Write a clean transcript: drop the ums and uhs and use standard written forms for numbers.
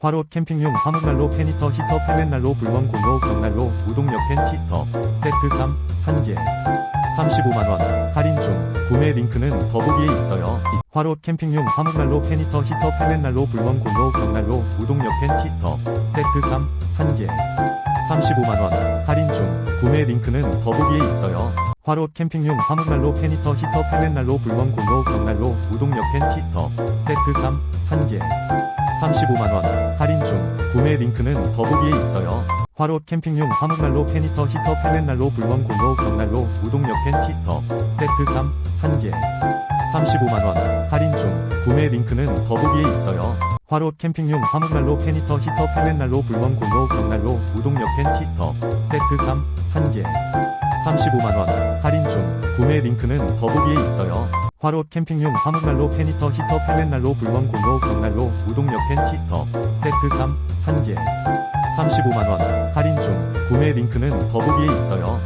화롯 캠핑용 화목난로 페니터 히터 펠렛난로 불멍 공로 벽난로 우동 옆엔 히터 세트 3 1개 35만원 할인 중 구매 링크는 더보기에 있어요. 화롯 캠핑용 화목난로 페니터 히터 펠렛난로 불멍 공로 벽난로 우동 옆엔 히터 세트 3 1개 35만원 할인 중 구매 링크는 더보기에 있어요. 화롯 캠핑용 화목난로 페니터 히터 펠렛난로 불멍 공로 벽난로 우동 옆엔 히터 세트 3 1개 35만원 할인 중 구매 링크는 더보기에 있어요. 화롯 캠핑용 화목난로 페니터 히터 펠렛난로 불멍 공로 벽난로 우동 옆엔 히터 세트 3 1개 35만원 할인 중 구매 링크는 더보기에 있어요. 화롯 캠핑용 화목난로 페니터 히터 펠렛난로 불멍 공로 벽난로 우동 옆엔 히터 세트 3 1개 35만원 할인 중 구매 링크는 더보기에 있어요. 화롯 캠핑용 화목난로 페니터 히터 펠렛난로 불멍 공로 벽난로 우동 옆엔 히터 세트 3 1개 35만원 할인 중 구매 링크는 더보기에 있어요.